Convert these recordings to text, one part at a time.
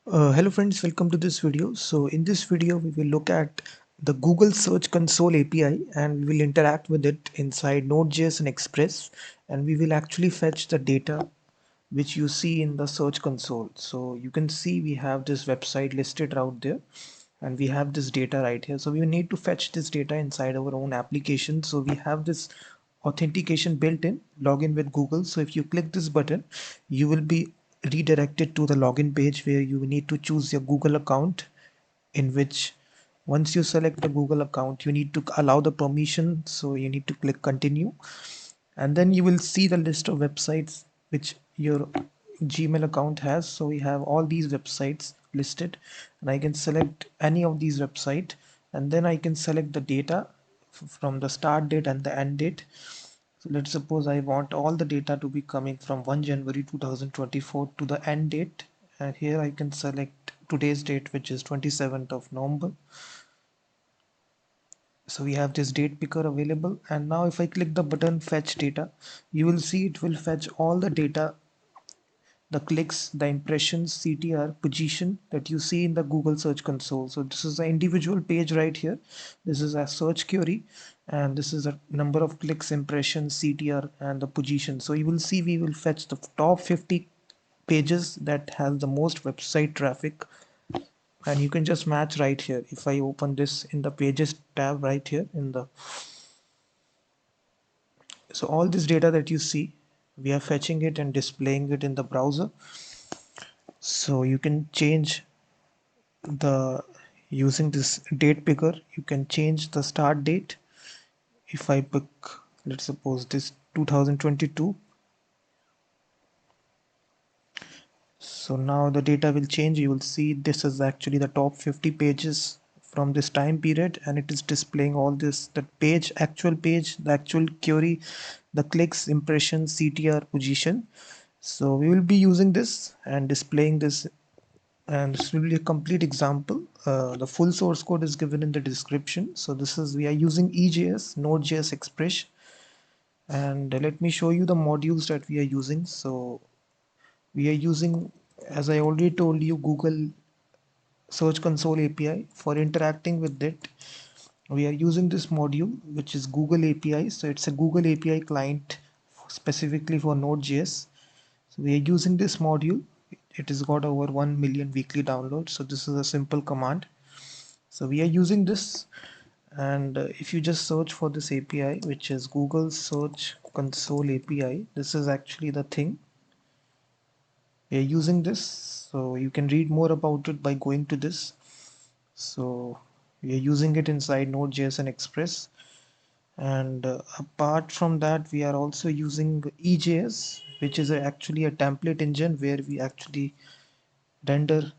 Hello friends, welcome to this video. So in this video we will look at the Google Search Console API and we will interact with it inside Node.js and Express, and we will actually fetch the data which you see in the Search Console. So you can see we have this website listed out there and we have this data right here. So we need to fetch this data inside our own application. So we have this authentication built in, login with Google. So if you click this button, you will be redirected to the login page where you need to choose your Google account, in which once you select the Google account, you need to allow the permission. So you need to click continue, and then you will see the list of websites which your Gmail account has. So we have all these websites listed, and I can select any of these website, and then I can select the data from the start date and the end date. So let's suppose I want all the data to be coming from 1 January 2024 to the end date, and here I can select today's date, which is 27th of November. So we have this date picker available, and now if I click the button fetch data, you will see it will fetch all the data, the clicks, the impressions, CTR, position that you see in the Google Search Console. So this is the individual page right here. This is a search query, and this is a number of clicks, impressions, CTR, and the position. So you will see we will fetch the top 50 pages that has the most website traffic, and you can just match right here. If I open this in the pages tab right here in the, so all this data that you see, we are fetching it and displaying it in the browser. So you can change the, using this date picker, you can change the start date. If I pick, let's suppose this 2022, so now the data will change. You will see this is actually the top 50 pages from this time period, and it is displaying all this, the page, actual page, the actual query, the clicks, impressions, CTR, position. So we will be using this and displaying this, and this will be a complete example. The full source code is given in the description. So this is, we are using EJS, Node.js Express, and let me show you the modules that we are using. So we are using, as I already told you, Google Search Console API. For interacting with it, we are using this module, which is Google API. So it's a Google API client specifically for Node.js. So we are using this module. It has got over 1 million weekly downloads. So this is a simple command. So we are using this, and if you just search for this API, which is Google Search Console API, this is actually the thing. We are using this. So you can read more about it by going to this. So we are using it inside Node.js and Express. And apart from that, we are also using EJS, which is actually a template engine where we actually render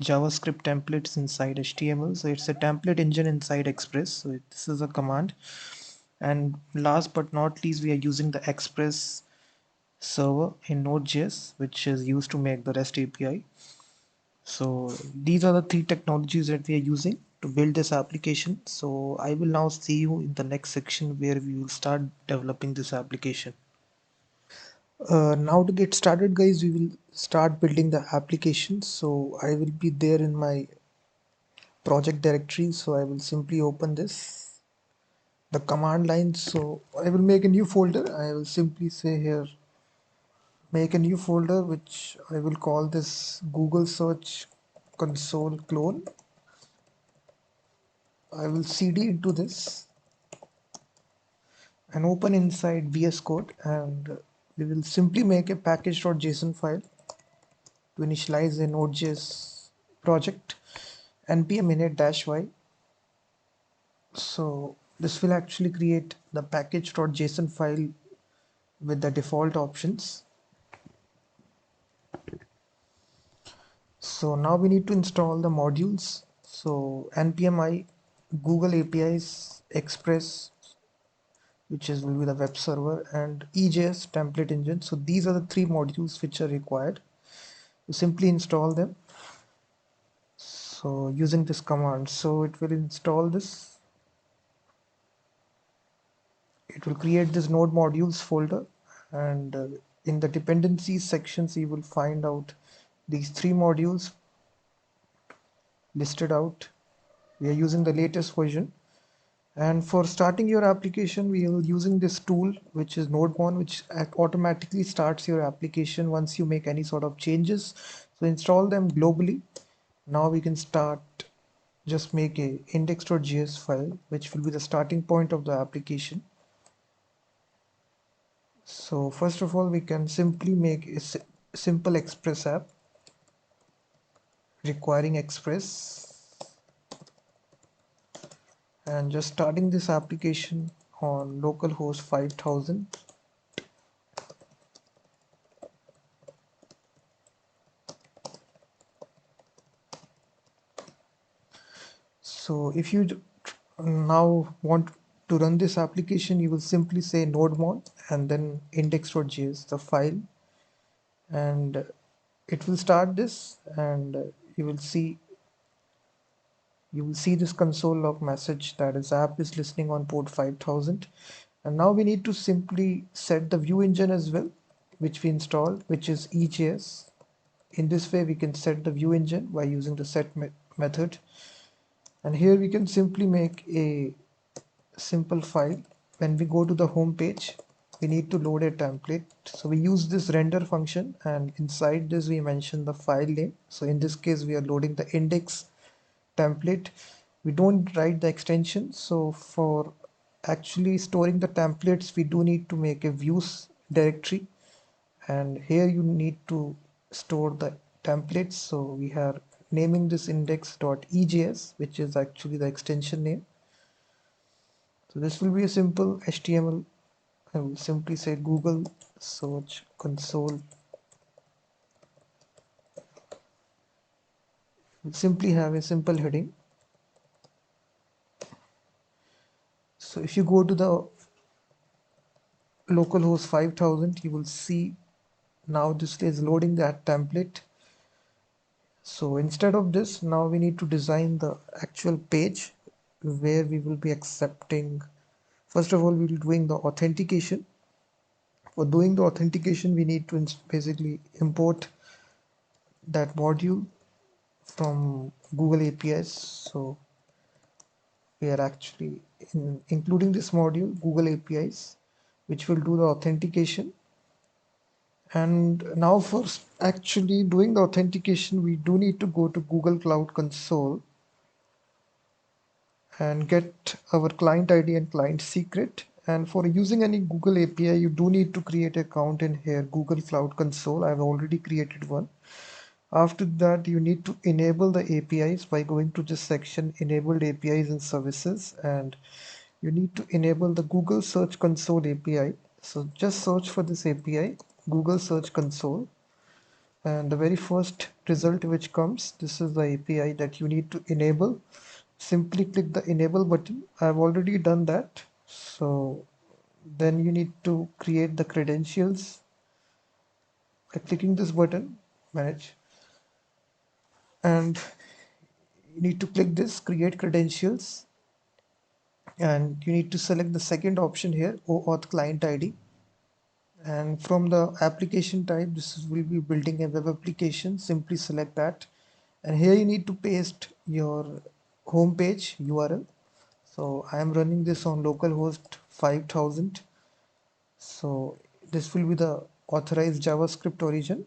JavaScript templates inside HTML. So it's a template engine inside Express. So this is a command. And last but not least, we are using the Express server in Node.js, which is used to make the REST API. So these are the three technologies that we are using to build this application. So I will now see you in the next section where we will start developing this application. Now to get started, guys, we will start building the application. So I will be there in my project directory. So I will simply open this, the command line. So I will make a new folder. I will simply say here, make a new folder, which I will call this Google Search Console clone. I will cd into this and open inside VS Code, and we will simply make a package.json file to initialize a Node.js project, npm init-y. So this will actually create the package.json file with the default options. So now we need to install the modules. So npm I Google APIs Express, which is will be the web server, and EJS template engine. So these are the three modules which are required. You simply install them. So using this command, so it will install this. It will create this node modules folder, and in the dependencies sections you will find out these three modules. listed out. We are using the latest version. And for starting your application, we are using this tool, which is Node.js, which automatically starts your application once you make any sort of changes. So install them globally. Now we can start, just make a index.js file, which will be the starting point of the application. So first of all, we can simply make a simple Express app requiring Express, and just starting this application on localhost 5000. So if you now want to run this application, you will simply say nodemon and then index.js, the file, and it will start this, and you will see this console log message that is app is listening on port 5000. And now we need to simply set the view engine as well, which we installed, which is EJS. In this way we can set the view engine by using the set method, and here we can simply make a simple file. When we go to the home page, we need to load a template, so we use this render function, and inside this we mention the file name. So in this case we are loading the index template. We don't write the extension, so for actually storing the templates we do need to make a views directory, and here you need to store the templates. So we are naming this index.ejs, which is actually the extension name. So this will be a simple HTML. I will simply say Google Search Console. We'll simply have a simple heading. So if you go to the localhost 5000, you will see now this is loading that template. So instead of this, now we need to design the actual page where we will be accepting. First of all, we'll be doing the authentication. For doing the authentication, we need to basically import that module from Google APIs. So we are actually including this module, Google APIs, which will do the authentication. And now for actually doing the authentication, we do need to go to Google Cloud Console and get our client ID and client secret. And for using any Google API, you do need to create an account in here, Google Cloud Console. I've already created one. After that, you need to enable the APIs by going to this section, enabled APIs and services, and you need to enable the Google Search Console API. So just search for this API, Google Search Console, and the very first result which comes, this is the API that you need to enable. Simply click the enable button. I've already done that. So then you need to create the credentials by clicking this button, manage, and you need to click this create credentials, and you need to select the second option here, OAuth client ID. And from the application type, will be building a web application. Simply select that, and here you need to paste your home page URL. So I am running this on localhost 5000. So this will be the authorized JavaScript origin,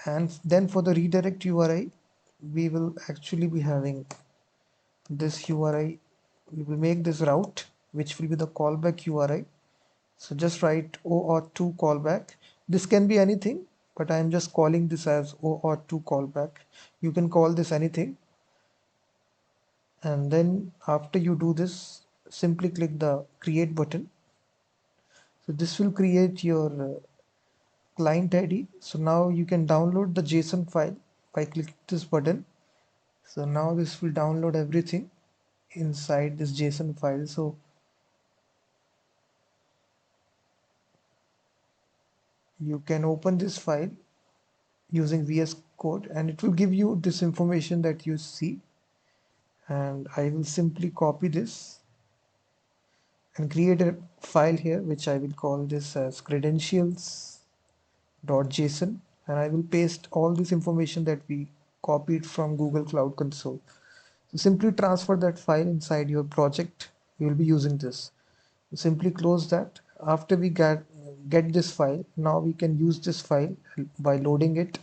and then for the redirect URI, we will actually be having this URI. We will make this route, which will be the callback URI. So just write OAuth2 callback. This can be anything, but I am just calling this as OAuth2 callback. You can call this anything. And then after you do this, simply click the create button. So this will create your client ID. So now you can download the JSON file by clicking this button. So now this will download everything inside this JSON file. So you can open this file using VS Code, and it will give you this information that you see. And I will simply copy this and create a file here, which I will call this as credentials.json, and I will paste all this information that we copied from Google Cloud Console. So simply transfer that file inside your project. We will be using this. Simply close that. After we get this file, now we can use this file by loading it.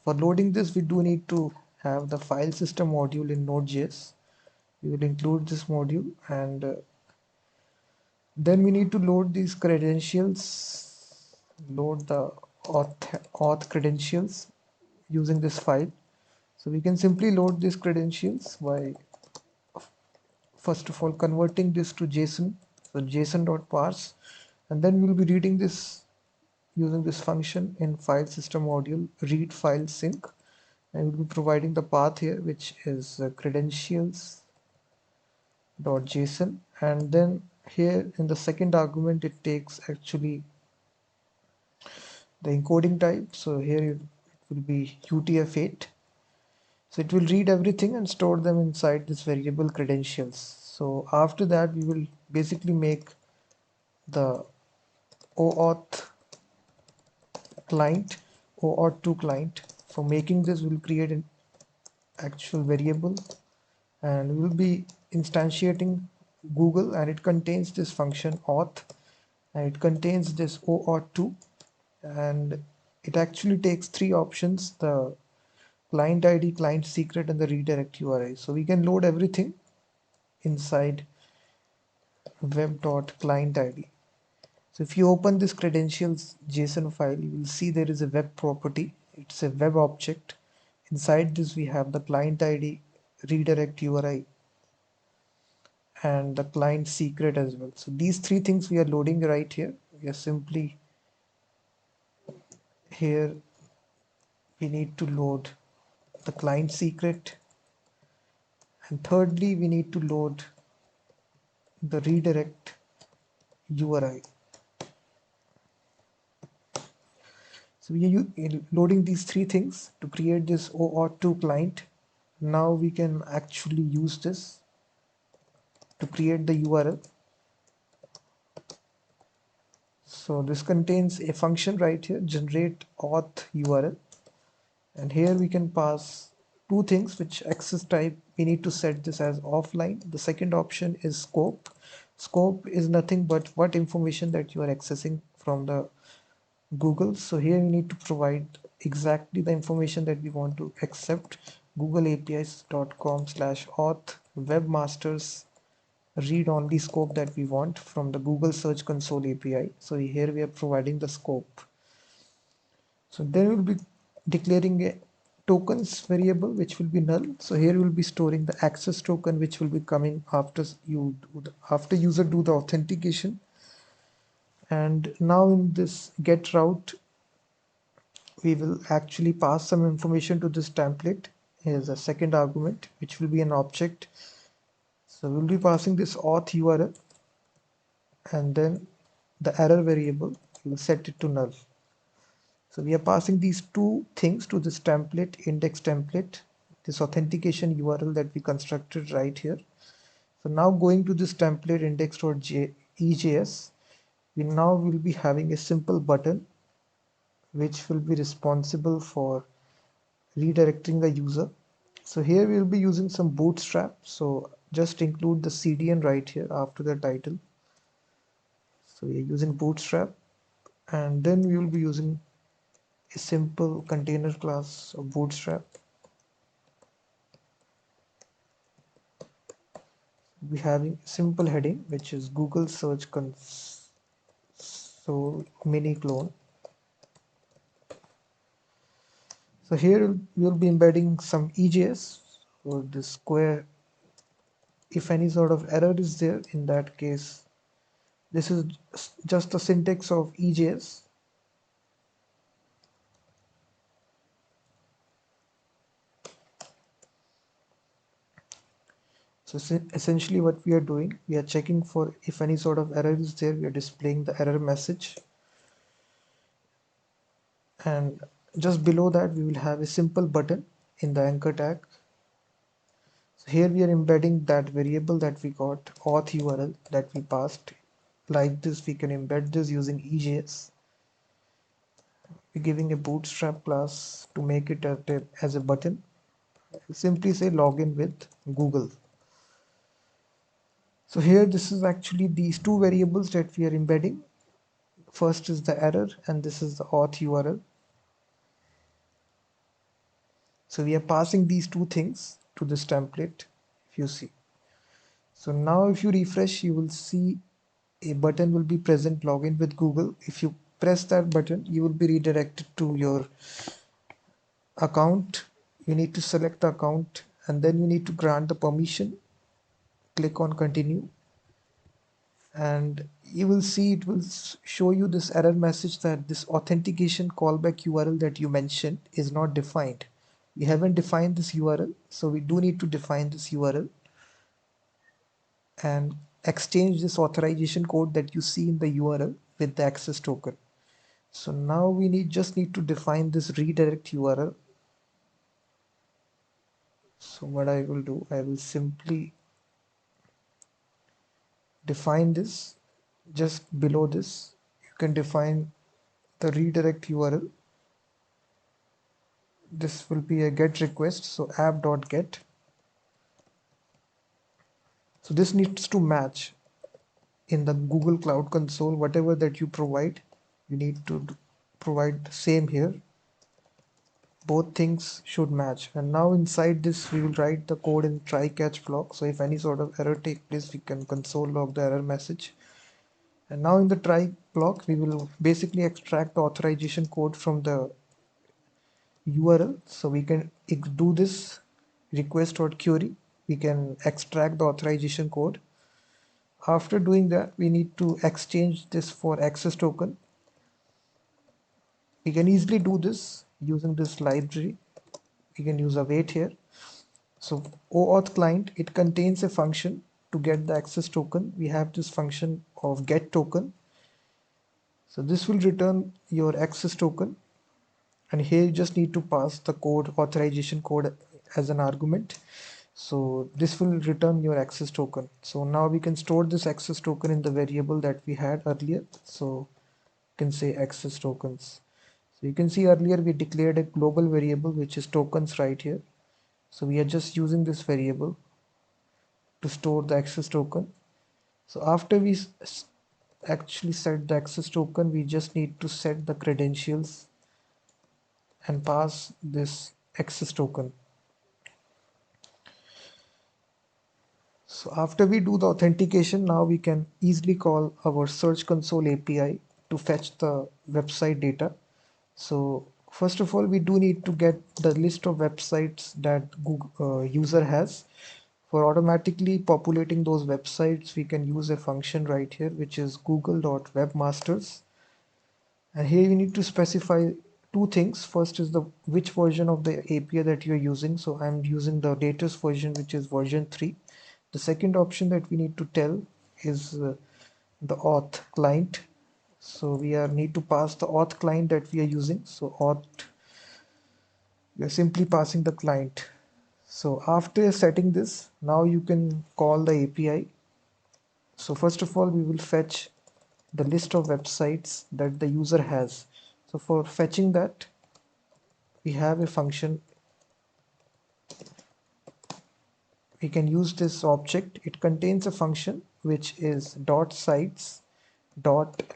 For loading this, we do need to have the file system module in Node.js. We will include this module, and then we need to load these credentials, load the auth credentials using this file. So we can simply load these credentials by first of all converting this to JSON. So json.parse, and then we'll be reading this using this function in file system module read file sync, and we'll be providing the path here, which is credentials.json, and then here in the second argument it takes actually the encoding type. So here it will be UTF-8. So it will read everything and store them inside this variable credentials. So after that, we will basically make the OAuth client, OAuth2 client. For making this, we'll create an actual variable, and we will be instantiating Google, and it contains this function auth, and it contains this OAuth2, and it actually takes three options: the client ID, client secret, and the redirect URI. So we can load everything inside web.client ID. So if you open this credentials JSON file, you will see there is a web property. It's a web object. Inside this, we have the client ID, redirect URI, and the client secret as well. So these three things we are loading right here. We are simply here, we need to load the client secret, and thirdly, we need to load the redirect URI. So we are loading these three things to create this OAuth2 client. Now we can actually use this to create the URL. So this contains a function right here, generate auth URL, and here we can pass two things, which access type we need to set this as offline. The second option is scope. Scope is nothing but what information that you are accessing from the Google. So here we need to provide exactly the information that we want to accept: googleapis.com/auth webmasters read only scope that we want from the Google Search Console API. So here we are providing the scope. So then we'll be declaring a tokens variable which will be null. So here we'll be storing the access token, which will be coming after user do the authentication. And now in this get route, we will actually pass some information to this template. Here's a second argument, which will be an object. So we'll be passing this auth URL, and then the error variable, we will set it to null. So we are passing these two things to this template, index template, this authentication URL that we constructed right here. So now going to this template index.ejs, we now will be having a simple button which will be responsible for redirecting the user. So here we will be using some bootstrap. So just include the CDN right here after the title. So we are using bootstrap, and then we will be using a simple container class of bootstrap. We having simple heading, which is Google Search Console mini clone. So here we'll be embedding some EJS for the square. If any sort of error is there, in that case, this is just the syntax of EJS. So essentially what we are doing, we are checking for if any sort of error is there, we are displaying the error message. And just below that, we will have a simple button in the anchor tag. So here we are embedding that variable that we got, auth URL that we passed. Like this, we can embed this using EJS. We're giving a bootstrap class to make it as a button. Simply say login with Google. So here this is actually these two variables that we are embedding. First is the error and this is the auth URL. So we are passing these two things to this template, if you see. So now if you refresh, you will see a button will be present, login with Google. If you press that button, you will be redirected to your account. You need to select the account and then you need to grant the permission. Click on continue and you will see it will show you this error message that this authentication callback URL that you mentioned is not defined. We haven't defined this URL, so we do need to define this URL and exchange this authorization code that you see in the URL with the access token. So now we just need to define this redirect URL. So what I will do, I will simply define this just below this. You can define the redirect URL. This will be a get request, so app.get. So this needs to match in the Google Cloud Console, whatever that you provide, you need to provide same here. Both things should match. And now inside this, we will write the code in try catch block. So if any sort of error take place, we can console log the error message. And now in the try block, we will basically extract the authorization code from the URL. So we can do this request.query. We can extract the authorization code. After doing that, we need to exchange this for access token. We can easily do this using this library. We can use await here. So OAuth client, it contains a function to get the access token. We have this function of get token. So this will return your access token. And here you just need to pass the code, authorization code as an argument. So this will return your access token. So now we can store this access token in the variable that we had earlier. So you can say access tokens. So you can see earlier we declared a global variable which is tokens right here. So we are just using this variable to store the access token. So after we actually set the access token, we just need to set the credentials and pass this access token. So after we do the authentication, now we can easily call our Search Console API to fetch the website data. So first of all, we do need to get the list of websites that Google user has. For automatically populating those websites, we can use a function right here, which is google.webmasters. And here you need to specify two things. First is the which version of the API that you're using. So I'm using the latest version, which is version 3. The second option that we need to tell is the auth client. So we need to pass the auth client that we are using. So auth, we are simply passing the client. So after setting this, now you can call the API. So first of all, we will fetch the list of websites that the user has. So for fetching that, we have a function. We can use this object. It contains a function which is .sites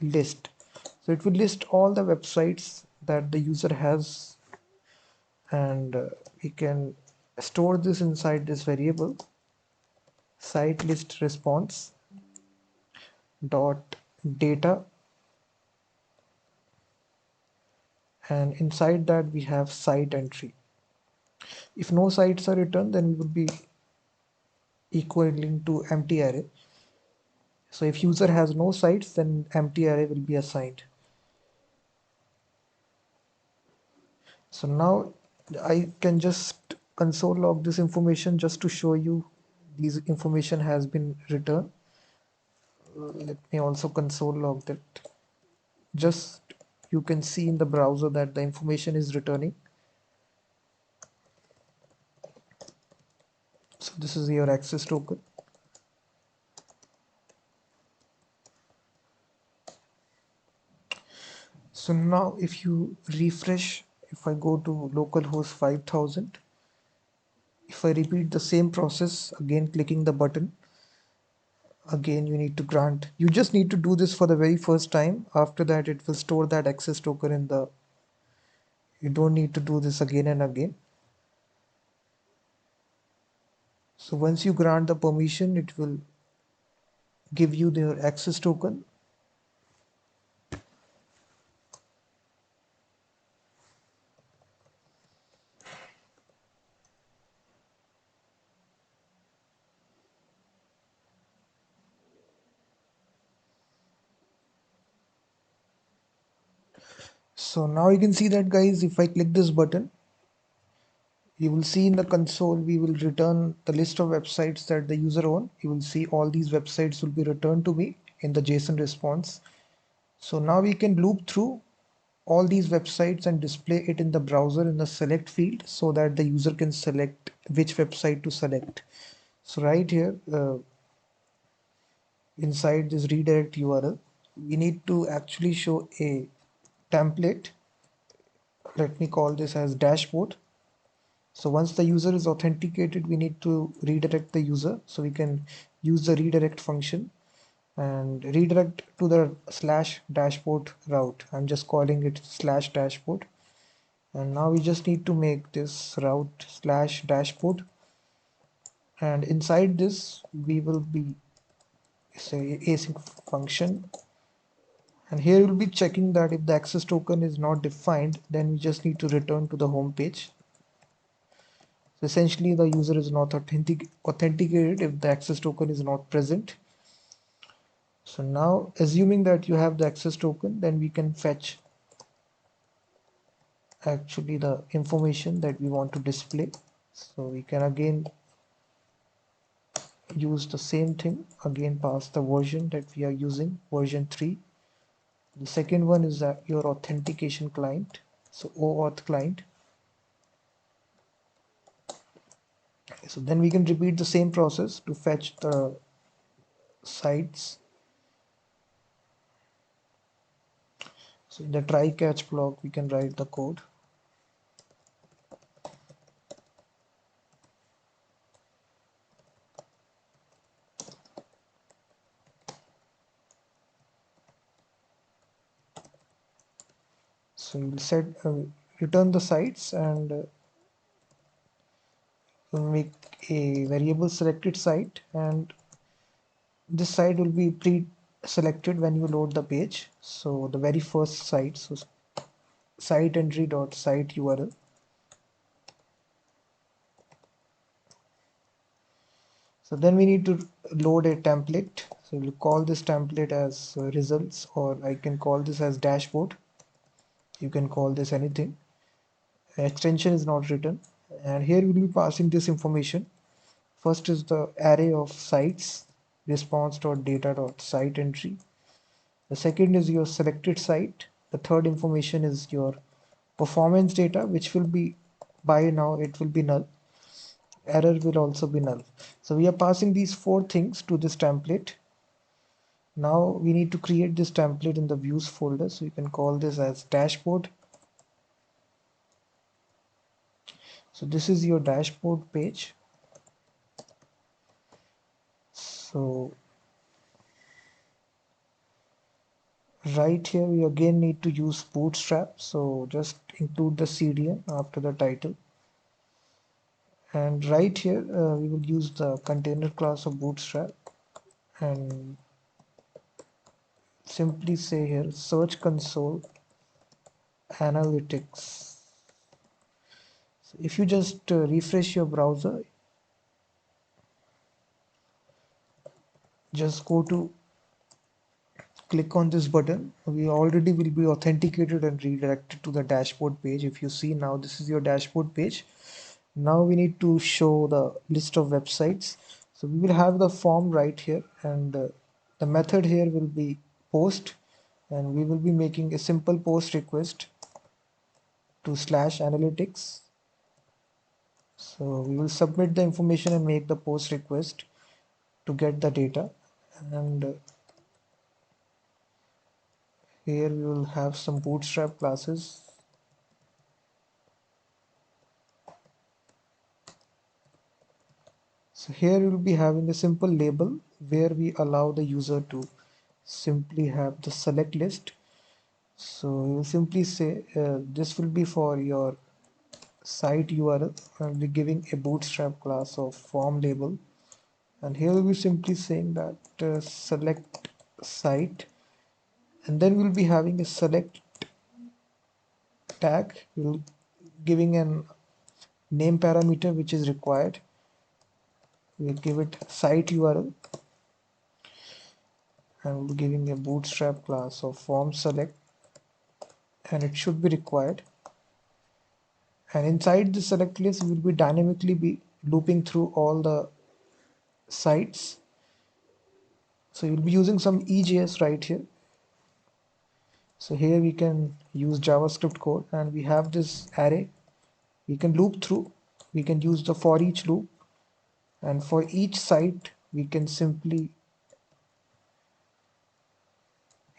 .list. So it will list all the websites that the user has, and we can store this inside this variable site list response dot data, and inside that we have site entry. If no sites are returned, then we would be equaling to empty array. So if user has no sites, then empty array will be assigned. So now I can just console log this information just to show you this information has been returned. Let me also console log that. Just you can see in the browser that the information is returning. So this is your access token. So now if you refresh, if I go to localhost 5000, if I repeat the same process, again clicking the button, again you need to grant, you just need to do this for the very first time. After that it will store that access token in the, you don't need to do this again and again. So once you grant the permission, it will give you their access token. So now you can see that, guys, if I click this button, you will see in the console, we will return the list of websites that the user own. You will see all these websites will be returned to me in the JSON response. So now we can loop through all these websites and display it in the browser in the select field so that the user can select which website to select. So right here, inside this redirect URL, we need to actually show a template. Let me call this as dashboard. So once the user is authenticated, we need to redirect the user. So we can use the redirect function and redirect to the slash dashboard route. I'm just calling it slash dashboard. And now we just need to make this route slash dashboard. And inside this, we will be say async function. And here we'll be checking that if the access token is not defined, then we just need to return to the home page. So essentially the user is not authenticated if the access token is not present. So now assuming that you have the access token, then we can fetch actually the information that we want to display. So we can again use the same thing, again pass the version that we are using, version 3. The second one is that your authentication client, so OAuth client. So then we can repeat the same process to fetch the sites. So in the try catch block, we can write the code. So we'll set return the sites and we'll make a variable selected site, and this site will be pre-selected when you load the page. So the very first site, so site entry dot site URL. So then we need to load a template. So we'll call this template as results, or I can call this as dashboard. You can call this anything. Extension is not written. And here we'll be passing this information. First is the array of sites, response.data.site entry. The second is your selected site. The third information is your performance data, which will be, by now it will be null. Error will also be null. So we are passing these four things to this template. Now we need to create this template in the views folder. So you can call this as dashboard. So this is your dashboard page. So right here we again need to use bootstrap. So just include the CDN after the title. And right here we will use the container class of bootstrap and simply say here search console analytics. So if you just refresh your browser, just go to click on this button, we already will be authenticated and redirected to the dashboard page. If you see now, this is your dashboard page. Now we need to show the list of websites. So we will have the form right here, and the method here will be post, and we will be making a simple post request to slash analytics. So we will submit the information and make the post request to get the data. And Here we will have some bootstrap classes. So here we will be having a simple label where we allow the user to simply have the select list. So you will simply say this will be for your site URL, and we're giving a bootstrap class of form label. And here we'll be simply saying that select site, and then we'll be having a select tag. We'll giving an name parameter which is required. We'll give it site URL, and we're giving a bootstrap class of form select, and it should be required. And inside the select list, we will be dynamically be looping through all the sites. So you'll be using some EJS right here. So here we can use JavaScript code, and we have this array we can loop through. We can use the for each loop, and for each site we can simply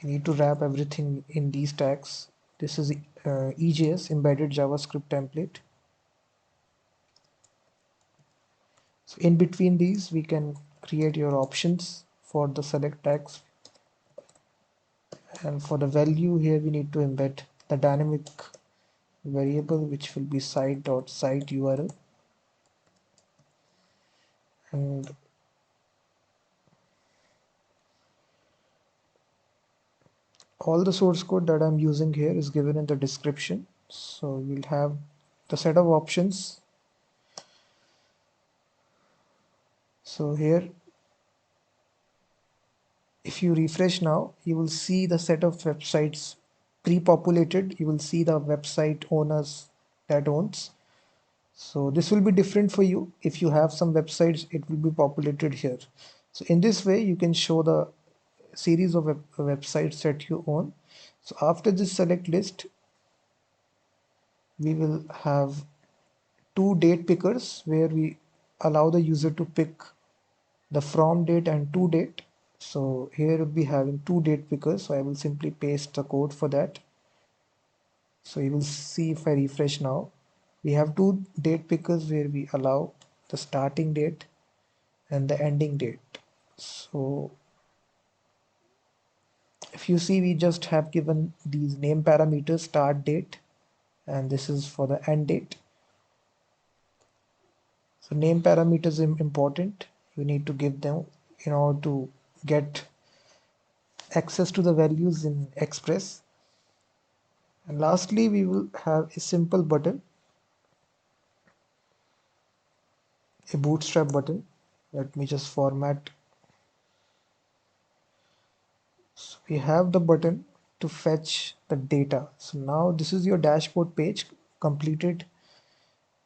need to wrap everything in these tags. This is EJS, embedded JavaScript template. So in between these we can create your options for the select tags, and for the value here we need to embed the dynamic variable which will be site.site URL, and all the source code that I'm using here is given in the description. So we'll have the set of options. So here, if you refresh now, you will see the set of websites pre-populated. You will see the website owners that owns. So this will be different for you. If you have some websites, it will be populated here. So in this way, you can show the series of websites that you own. So after this select list, we will have two date pickers where we allow the user to pick the from date and to date. So here we'll be having two date pickers. So I will simply paste the code for that. So you will see if I refresh now, we have two date pickers where we allow the starting date and the ending date. So if you see, we just have given these name parameters, start date, and this is for the end date. So name parameters are important. You need to give them in order to get access to the values in Express. And lastly, we will have a simple button, a bootstrap button. Let me just format. So we have the button to fetch the data. So now this is your dashboard page completed.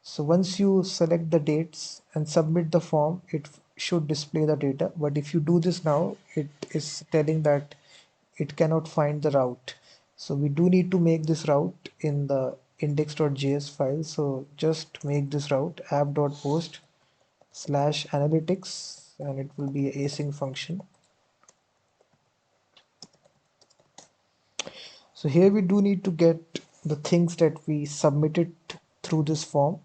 So once you select the dates and submit the form, it should display the data. But if you do this now, it is telling that it cannot find the route. So we do need to make this route in the index.js file. So just make this route app.post/analytics, and it will be a async function. So here we do need to get the things that we submitted through this form.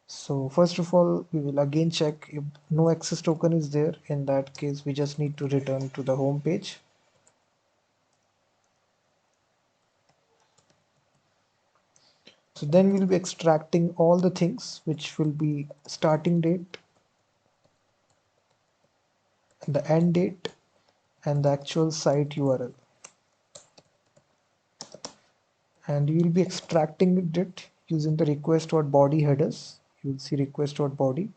So first of all, we will again check if no access token is there. In that case, we just need to return to the home page. So then we'll be extracting all the things, which will be starting date, the end date, and the actual site URL. And you will be extracting it using the request.body headers. You will see request.body.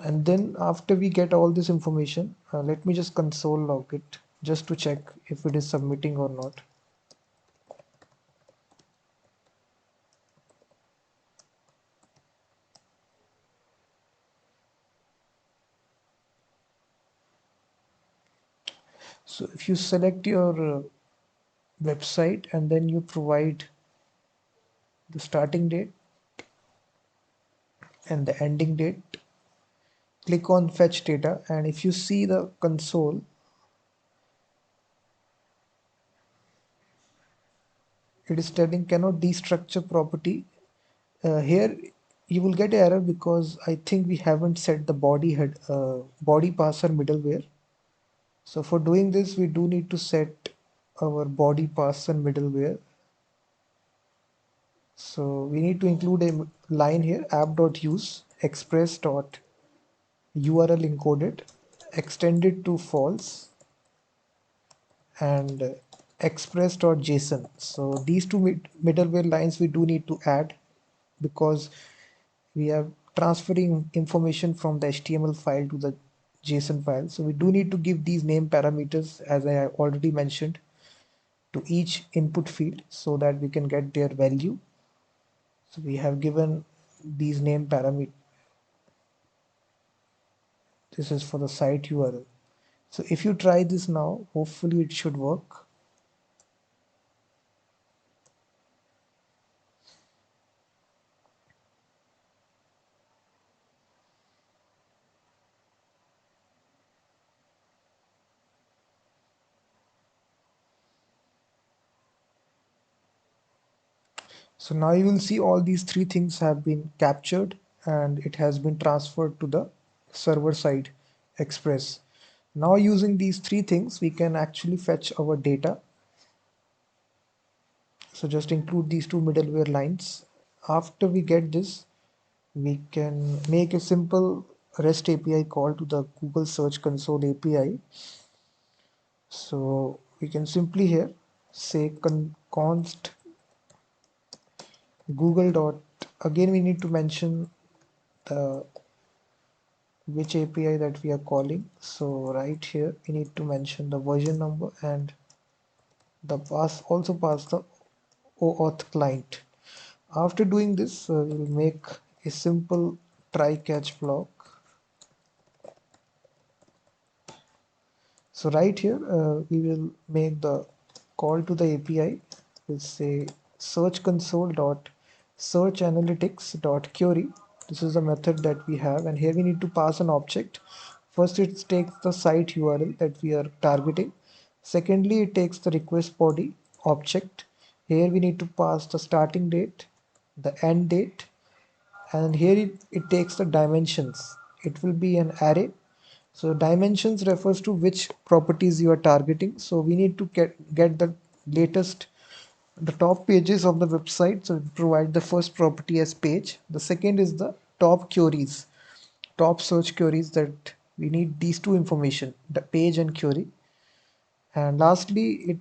And then after we get all this information, let me just console log it just to check if it is submitting or not. So if you select your website and then you provide the starting date and the ending date, click on fetch data, and if you see the console, it is telling cannot destructure property. Here you will get error because I think we haven't set the body parser middleware. So for doing this, we do need to set our body parser middleware. So we need to include a line here, app.use express.url encoded, extended to false, and express.json. So these two middleware lines we do need to add because we are transferring information from the HTML file to the JSON file. So we do need to give these name parameters, as I already mentioned, to each input field so that we can get their value. So we have given these name parameters. This is for the site URL. So if you try this now, hopefully it should work. So now you will see all these three things have been captured and it has been transferred to the server side Express. Now using these three things, we can actually fetch our data. So just include these two middleware lines. After we get this, we can make a simple REST API call to the Google Search Console API. So we can simply here say const google dot, again we need to mention the which API that we are calling. So right here we need to mention the version number and the also pass the OAuth client. After doing this, we'll make a simple try catch block. So right here we will make the call to the API. We'll say search console dot search analytics dot query. This is the method that we have, and here we need to pass an object. First it takes the site URL that we are targeting. Secondly, it takes the request body object. Here we need to pass the starting date, the end date, and here it takes the dimensions. It will be an array. So dimensions refers to which properties you are targeting. So we need to get the latest, the top pages of the website. So provide the first property as page. The second is the top queries, top search queries, that we need these two information, the page and query. And lastly, it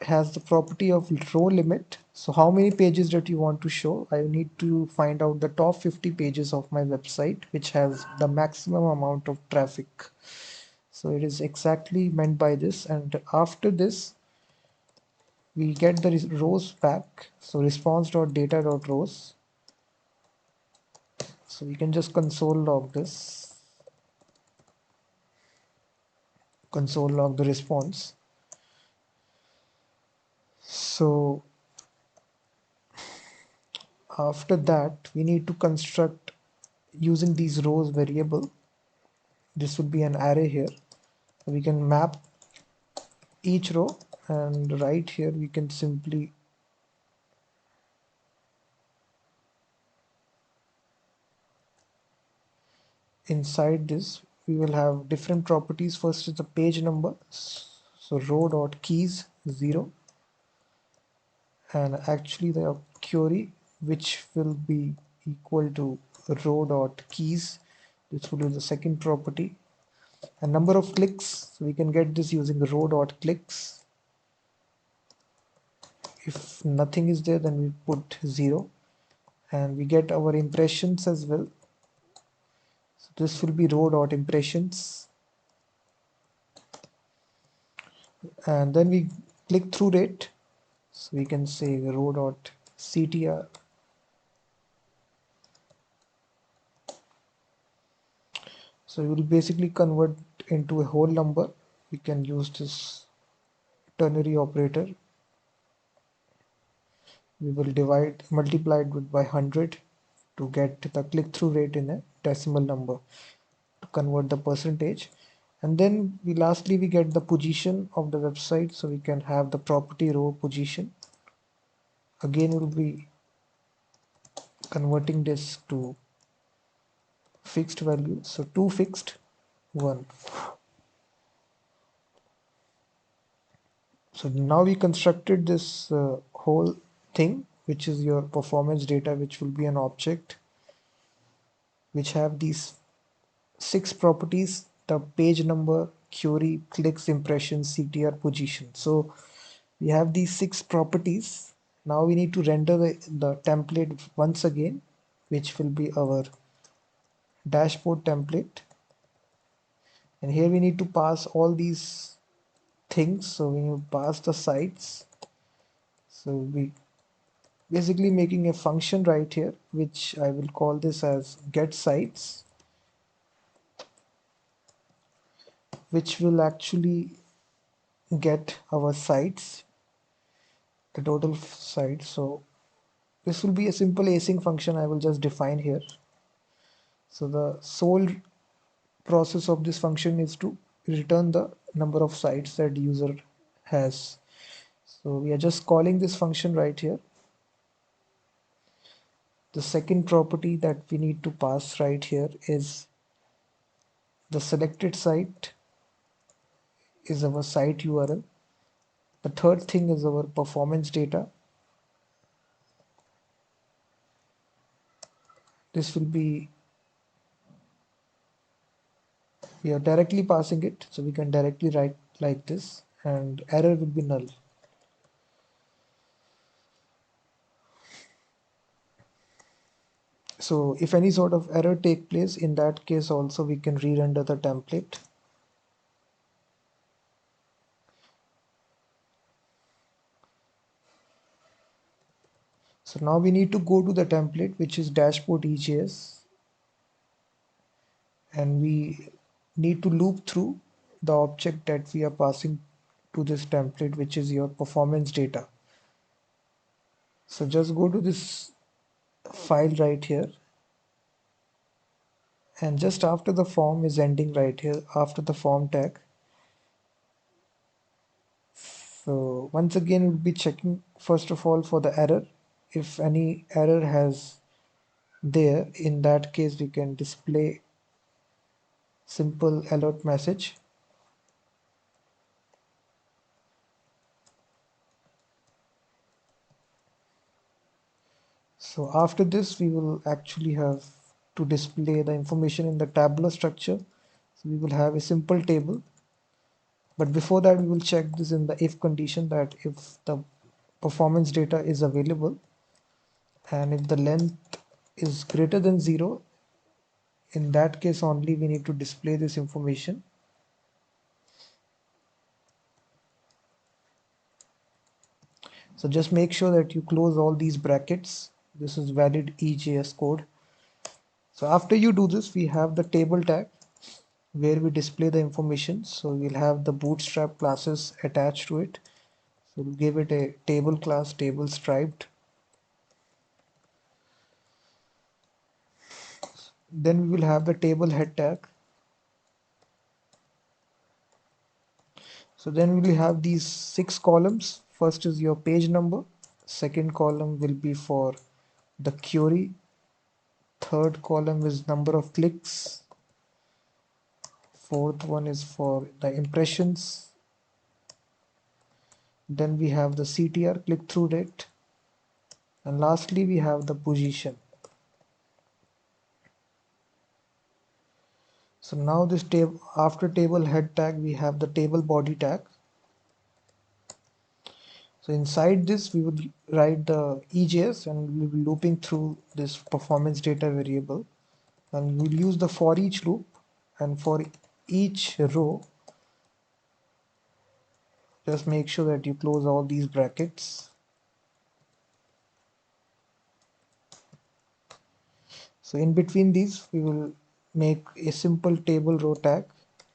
has the property of row limit. So how many pages that you want to show? I need to find out the top 50 pages of my website which has the maximum amount of traffic. So it is exactly meant by this, and after this we get the rows back. So response.data.rows. So we can just console log this, console log the response. So after that we need to construct using these rows variable. This would be an array here. We can map each row, and right here we can simply inside this we will have different properties. First is the page number, so row.keys 0, and actually the query which will be equal to row.keys. This will be the second property. And number of clicks, so we can get this using row.clicks. If nothing is there, then we put 0, and we get our impressions as well. So this will be row.impressions, and then we click through rate. So we can say row.ctr. So we will basically convert into a whole number. We can use this ternary operator. We will multiply it by 100 to get the click-through rate in a decimal number to convert the percentage. And then lastly we get the position of the website, so we can have the property row position. Again, we'll be converting this to fixed value. So 2 fixed, 1. So now we constructed this whole thing, which is your performance data, which will be an object which have these 6 properties: the page number, query, clicks, impressions, CTR, position. So we have these 6 properties. Now we need to render the template once again, which will be our dashboard template. And here we need to pass all these things. So when you pass the sites, so we basically making a function right here, which I will call this as get sites, which will actually get our sites, the total sites. So this will be a simple async function I will just define here. So the sole process of this function is to return the number of sites that user has. So we are just calling this function right here. The second property that we need to pass right here is the selected site is our site URL. The third thing is our performance data. This will be, we are directly passing it, so we can directly write like this, and error will be null. So if any sort of error take place, in that case also we can re-render the template. So now we need to go to the template, which is dashboard.js, and we need to loop through the object that we are passing to this template, which is your performance data. So just go to this file right here, and just after the form is ending right here, after the form tag. So once again we'll be checking first of all for the error. If any error has there, in that case we can display simple alert message. So after this we will actually have to display the information in the tabular structure. So we will have a simple table, but before that we will check this in the if condition, that if the performance data is available and if the length is greater than 0, in that case only we need to display this information. So just make sure that you close all these brackets. This is valid EJS code. So after you do this, we have the table tag where we display the information. So we'll have the bootstrap classes attached to it. So we'll give it a table class, table striped. Then we will have the table head tag. So then we will have these 6 columns. First is your page number. Second column will be for the query. Third column is number of clicks. Fourth one is for the impressions. Then we have the CTR, click-through rate. And lastly, we have the position. So now this table, after table head tag, we have the table body tag. So inside this, we would write the EJS and we'll be looping through this performance data variable. And we'll use the for each loop, and for each row, just make sure that you close all these brackets. So in between these, we will make a simple table row tag.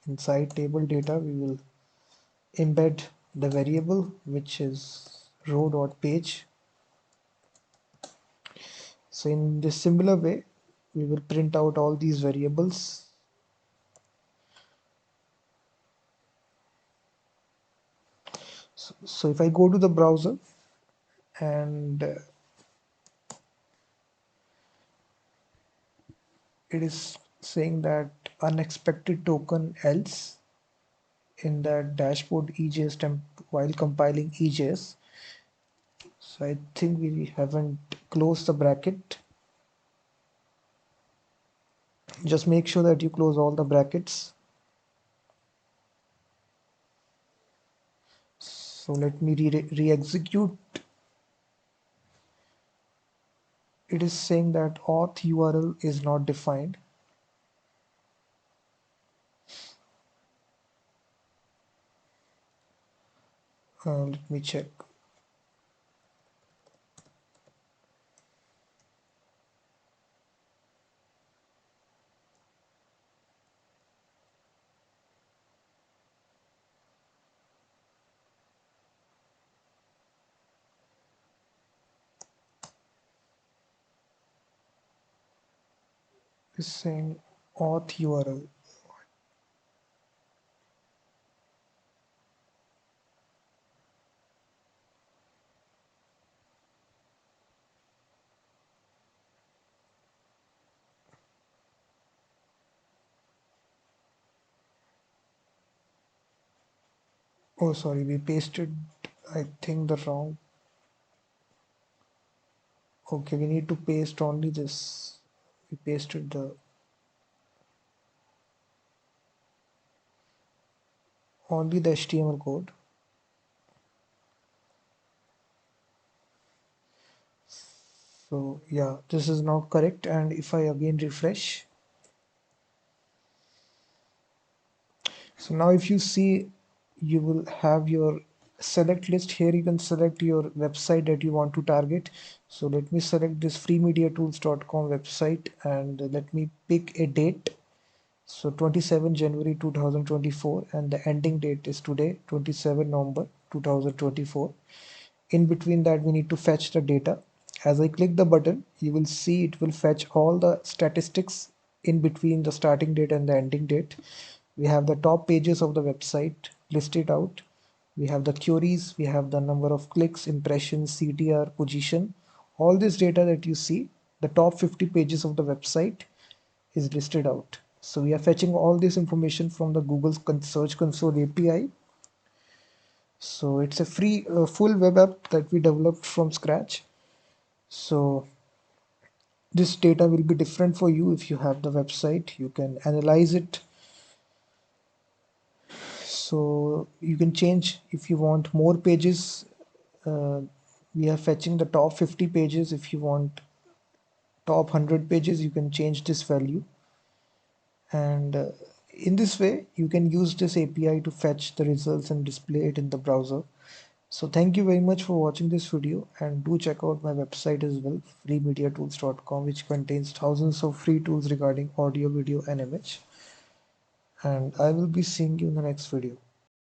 Inside table data, we will embed the variable, which is row.page. So in this similar way, we will print out all these variables. So if I go to the browser and it is saying that unexpected token else in that dashboard EJS temp while compiling EJS. So I think we haven't closed the bracket. Just make sure that you close all the brackets. So let me re-execute. It is saying that auth URL is not defined. Let me check. It's saying auth URL. Oh, sorry, we pasted, I think, the wrong. Okay, we need to paste only this. We pasted the only the HTML code. So yeah, this is now correct. And if I again refresh, so now if you see, you will have your select list here. You can select your website that you want to target. So let me select this freemediatools.com website and let me pick a date. So 27 January 2024 and the ending date is today, 27 November 2024. In between that, we need to fetch the data. As I click the button, you will see it will fetch all the statistics in between the starting date and the ending date. We have the top pages of the website listed out. We have the queries, we have the number of clicks, impressions, CTR, position. All this data that you see, the top 50 pages of the website is listed out. So we are fetching all this information from the Google Search Console API. So it's a free full web app that we developed from scratch. So this data will be different for you if you have the website. You can analyze it. So you can change if you want more pages. Uh, we are fetching the top 50 pages. If you want top 100 pages, you can change this value. And in this way, you can use this API to fetch the results and display it in the browser. So thank you very much for watching this video, and do check out my website as well, freemediatools.com, which contains thousands of free tools regarding audio, video and image. And I will be seeing you in the next video.